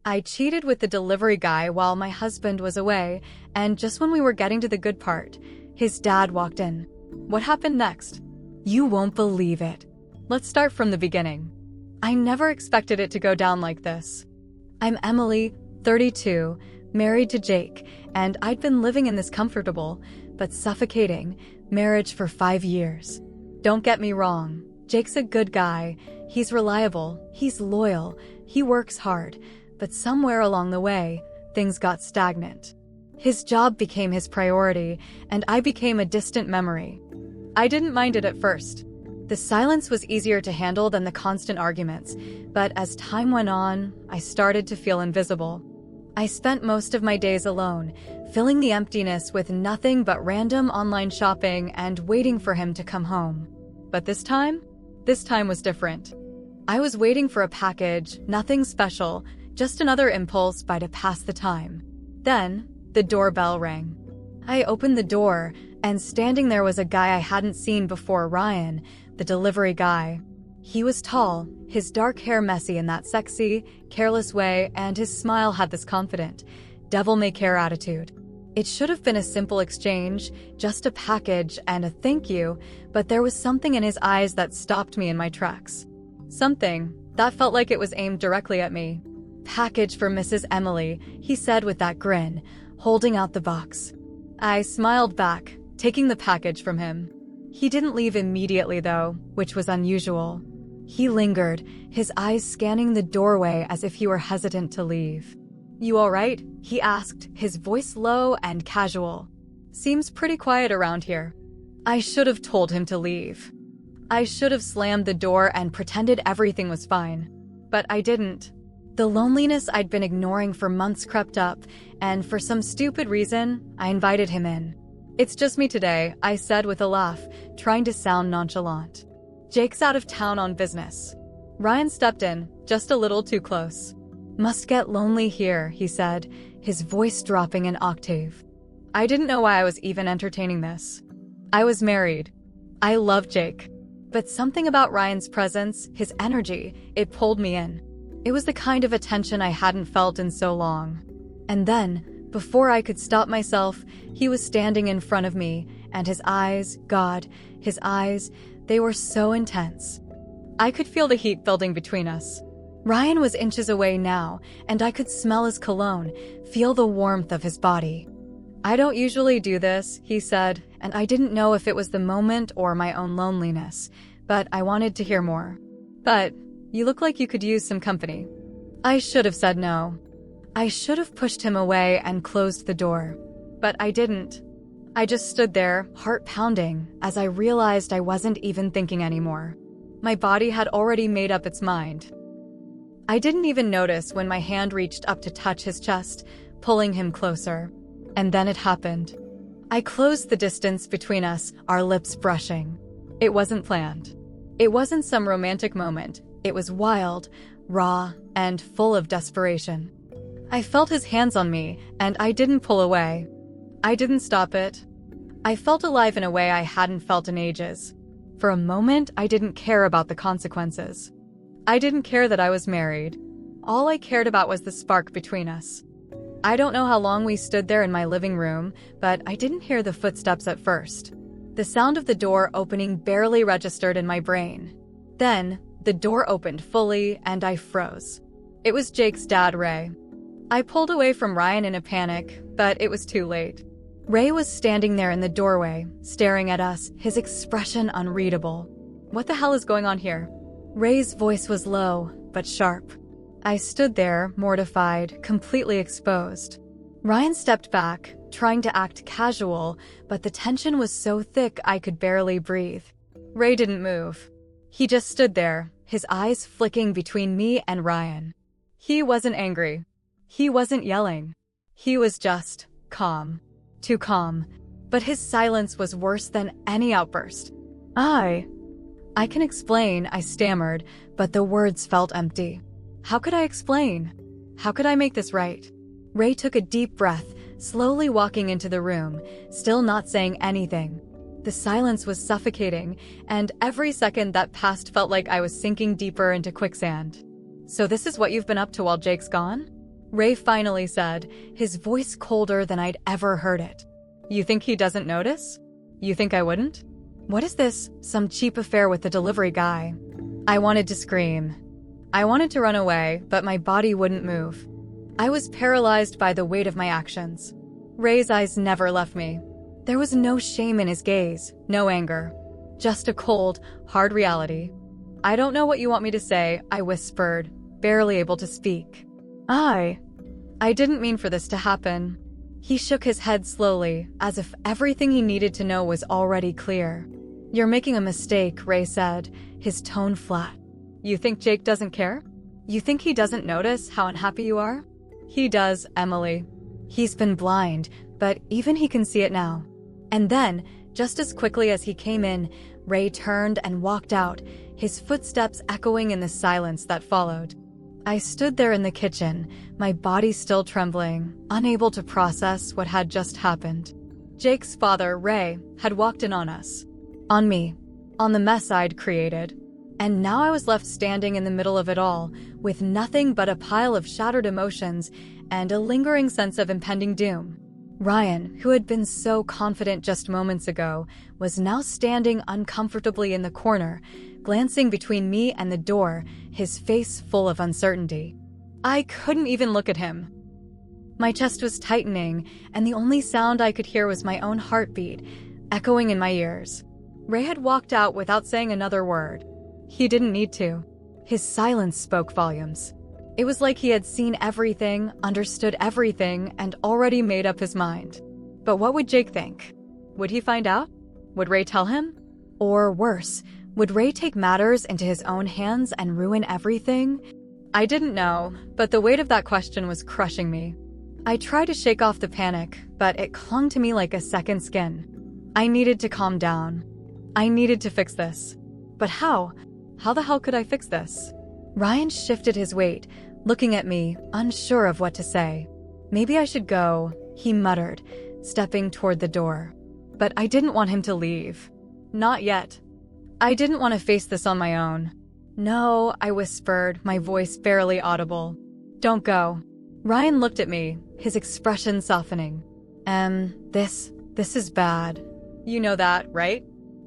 I cheated with the delivery guy while my husband was away, and just when we were getting to the good part, his dad walked in. What happened next? You won't believe it. Let's start from the beginning. I never expected it to go down like this. I'm Emily, 32, married to Jake, and I'd been living in this comfortable, but suffocating, marriage for 5 years. Don't get me wrong, Jake's a good guy, he's reliable, he's loyal, he works hard, but somewhere along the way, things got stagnant. His job became his priority, and I became a distant memory. I didn't mind it at first. The silence was easier to handle than the constant arguments, but as time went on, I started to feel invisible. I spent most of my days alone, filling the emptiness with nothing but random online shopping and waiting for him to come home. But this time was different. I was waiting for a package, nothing special, just another impulse buy to pass the time. Then, the doorbell rang. I opened the door, and standing there was a guy I hadn't seen before, Ryan, the delivery guy. He was tall, his dark hair messy in that sexy, careless way, and his smile had this confident, devil-may-care attitude. It should have been a simple exchange, just a package and a thank you, but there was something in his eyes that stopped me in my tracks. Something that felt like it was aimed directly at me. Package for Mrs. Emily, he said with that grin, holding out the box. I smiled back, taking the package from him. He didn't leave immediately though, which was unusual. He lingered, his eyes scanning the doorway as if he were hesitant to leave. You all right? He asked, his voice low and casual. Seems pretty quiet around here. I should have told him to leave. I should have slammed the door and pretended everything was fine. But I didn't. The loneliness I'd been ignoring for months crept up, and for some stupid reason, I invited him in. It's just me today, I said with a laugh, trying to sound nonchalant. Jake's out of town on business. Ryan stepped in, just a little too close. Must get lonely here, he said, his voice dropping an octave. I didn't know why I was even entertaining this. I was married. I loved Jake. But something about Ryan's presence, his energy, it pulled me in. It was the kind of attention I hadn't felt in so long. And then, before I could stop myself, he was standing in front of me, and his eyes, God, his eyes, they were so intense. I could feel the heat building between us. Ryan was inches away now, and I could smell his cologne, feel the warmth of his body. I don't usually do this, he said, and I didn't know if it was the moment or my own loneliness, but I wanted to hear more. But you look like you could use some company. I should have said no. I should have pushed him away and closed the door. But I didn't. I just stood there, heart pounding, as I realized I wasn't even thinking anymore. My body had already made up its mind. I didn't even notice when my hand reached up to touch his chest, pulling him closer. And then it happened. I closed the distance between us, our lips brushing. It wasn't planned. It wasn't some romantic moment. It was wild, raw, and full of desperation. I felt his hands on me, and I didn't pull away. I didn't stop it. I felt alive in a way I hadn't felt in ages. For a moment, I didn't care about the consequences. I didn't care that I was married. All I cared about was the spark between us. I don't know how long we stood there in my living room, but I didn't hear the footsteps at first. The sound of the door opening barely registered in my brain. Then, the door opened fully, and I froze. It was Jake's dad, Ray. I pulled away from Ryan in a panic, but it was too late. Ray was standing there in the doorway, staring at us, his expression unreadable. What the hell is going on here? Ray's voice was low, but sharp. I stood there, mortified, completely exposed. Ryan stepped back, trying to act casual, but the tension was so thick I could barely breathe. Ray didn't move. He just stood there, his eyes flicking between me and Ryan. He wasn't angry. He wasn't yelling. He was just calm. Too calm. But his silence was worse than any outburst. I can explain, I stammered, but the words felt empty. How could I explain? How could I make this right? Ray took a deep breath, slowly walking into the room, still not saying anything. The silence was suffocating, and every second that passed felt like I was sinking deeper into quicksand. So this is what you've been up to while Jake's gone? Ray finally said, his voice colder than I'd ever heard it. You think he doesn't notice? You think I wouldn't? What is this, some cheap affair with the delivery guy? I wanted to scream. I wanted to run away, but my body wouldn't move. I was paralyzed by the weight of my actions. Ray's eyes never left me. There was no shame in his gaze, no anger. Just a cold, hard reality. I don't know what you want me to say, I whispered, barely able to speak. I didn't mean for this to happen. He shook his head slowly, as if everything he needed to know was already clear. You're making a mistake, Ray said, his tone flat. You think Jake doesn't care? You think he doesn't notice how unhappy you are? He does, Emily. He's been blind, but even he can see it now. And then, just as quickly as he came in, Ray turned and walked out, his footsteps echoing in the silence that followed. I stood there in the kitchen, my body still trembling, unable to process what had just happened. Jake's father, Ray, had walked in on us. On me. On the mess I'd created. And now I was left standing in the middle of it all, with nothing but a pile of shattered emotions and a lingering sense of impending doom. Ryan, who had been so confident just moments ago, was now standing uncomfortably in the corner, glancing between me and the door, his face full of uncertainty. I couldn't even look at him. My chest was tightening, and the only sound I could hear was my own heartbeat, echoing in my ears. Ray had walked out without saying another word. He didn't need to. His silence spoke volumes. It was like he had seen everything, understood everything, and already made up his mind. But what would Jake think? Would he find out? Would Ray tell him? Or worse, would Ray take matters into his own hands and ruin everything? I didn't know, but the weight of that question was crushing me. I tried to shake off the panic, but it clung to me like a second skin. I needed to calm down. I needed to fix this. But how? How the hell could I fix this? Ryan shifted his weight, looking at me, unsure of what to say. Maybe I should go, he muttered, stepping toward the door. But I didn't want him to leave. Not yet. I didn't want to face this on my own. No, I whispered, my voice barely audible. Don't go. Ryan looked at me, his expression softening. This is bad. You know that, right?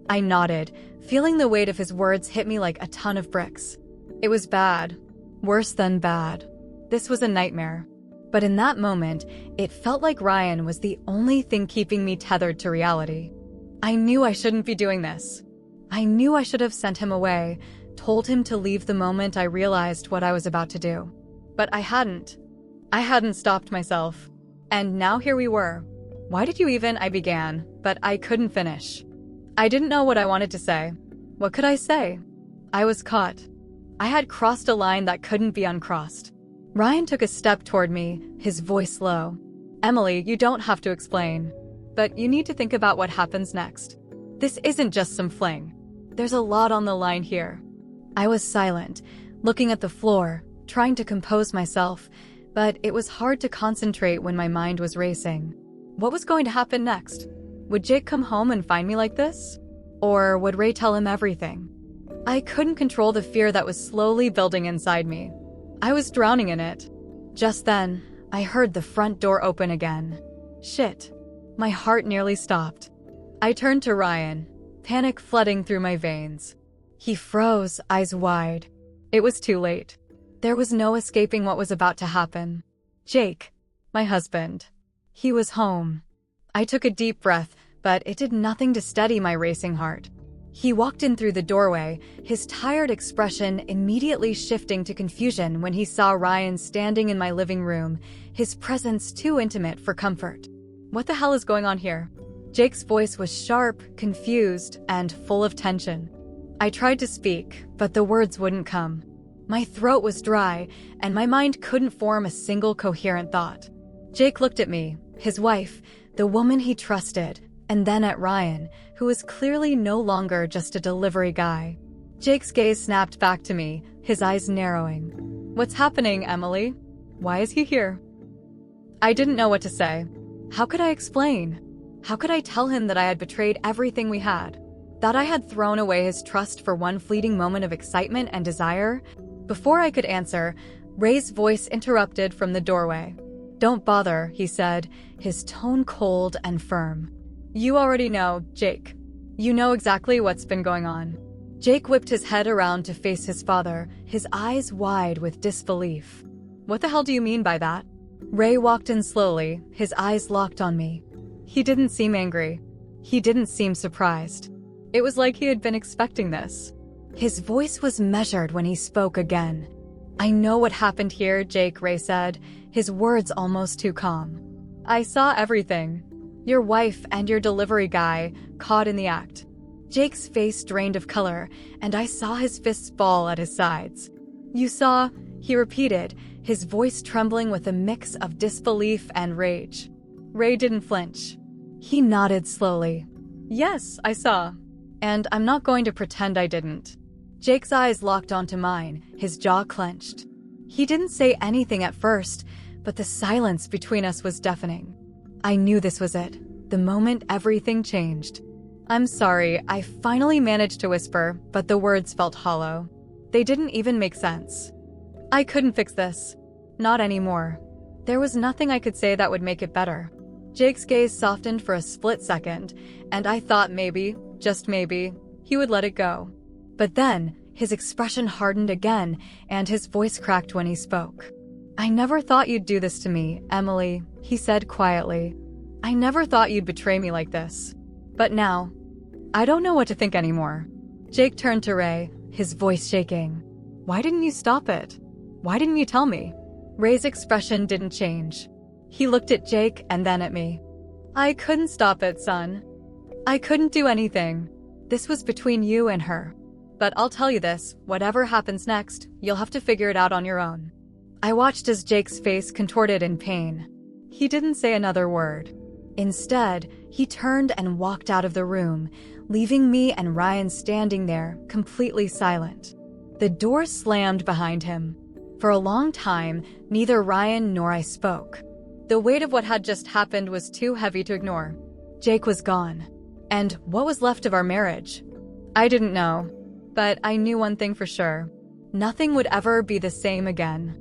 I nodded, feeling the weight of his words hit me like a ton of bricks. It was bad. Worse than bad. This was a nightmare. But in that moment, it felt like Ryan was the only thing keeping me tethered to reality. I knew I shouldn't be doing this. I knew I should have sent him away, told him to leave the moment I realized what I was about to do. But I hadn't. I hadn't stopped myself. And now here we were. Why did you even? I began, but I couldn't finish. I didn't know what I wanted to say. What could I say? I was caught. I had crossed a line that couldn't be uncrossed. Ryan took a step toward me, his voice low. Emily, you don't have to explain. But you need to think about what happens next. This isn't just some fling. There's a lot on the line here. I was silent, looking at the floor, trying to compose myself, but it was hard to concentrate when my mind was racing. What was going to happen next? Would Jake come home and find me like this? Or would Ray tell him everything? I couldn't control the fear that was slowly building inside me. I was drowning in it. Just then, I heard the front door open again. Shit. My heart nearly stopped. I turned to Ryan, panic flooding through my veins. He froze, eyes wide. It was too late. There was no escaping what was about to happen. Jake, my husband. He was home. I took a deep breath, but it did nothing to steady my racing heart. He walked in through the doorway, his tired expression immediately shifting to confusion when he saw Ryan standing in my living room, his presence too intimate for comfort. What the hell is going on here? Jake's voice was sharp, confused, and full of tension. I tried to speak, but the words wouldn't come. My throat was dry, and my mind couldn't form a single coherent thought. Jake looked at me, his wife, the woman he trusted, and then at Ryan, who was clearly no longer just a delivery guy. Jake's gaze snapped back to me, his eyes narrowing. What's happening, Emily? Why is he here? I didn't know what to say. How could I explain? How could I tell him that I had betrayed everything we had? That I had thrown away his trust for one fleeting moment of excitement and desire? Before I could answer, Ray's voice interrupted from the doorway. "Don't bother," he said, his tone cold and firm. "You already know, Jake. You know exactly what's been going on." Jake whipped his head around to face his father, his eyes wide with disbelief. "What the hell do you mean by that?" Ray walked in slowly, his eyes locked on me. He didn't seem angry. He didn't seem surprised. It was like he had been expecting this. His voice was measured when he spoke again. "I know what happened here, Jake," Ray said, his words almost too calm. "I saw everything. Your wife and your delivery guy caught in the act." Jake's face drained of color, and I saw his fists ball at his sides. "You saw," he repeated, his voice trembling with a mix of disbelief and rage. Ray didn't flinch. He nodded slowly. "Yes, I saw. And I'm not going to pretend I didn't." Jake's eyes locked onto mine, his jaw clenched. He didn't say anything at first, but the silence between us was deafening. I knew this was it, the moment everything changed. "I'm sorry," I finally managed to whisper, but the words felt hollow. They didn't even make sense. "I couldn't fix this. Not anymore." There was nothing I could say that would make it better. Jake's gaze softened for a split second, and I thought maybe, just maybe, he would let it go. But then, his expression hardened again, and his voice cracked when he spoke. "I never thought you'd do this to me, Emily," he said quietly. "I never thought you'd betray me like this. But now, I don't know what to think anymore." Jake turned to Ray, his voice shaking. "Why didn't you stop it? Why didn't you tell me?" Ray's expression didn't change. He looked at Jake and then at me. "I couldn't stop it, son. I couldn't do anything. This was between you and her. But I'll tell you this, whatever happens next, you'll have to figure it out on your own." I watched as Jake's face contorted in pain. He didn't say another word. Instead, he turned and walked out of the room, leaving me and Ryan standing there, completely silent. The door slammed behind him. For a long time, neither Ryan nor I spoke. The weight of what had just happened was too heavy to ignore. Jake was gone. And what was left of our marriage? I didn't know. But I knew one thing for sure. Nothing would ever be the same again.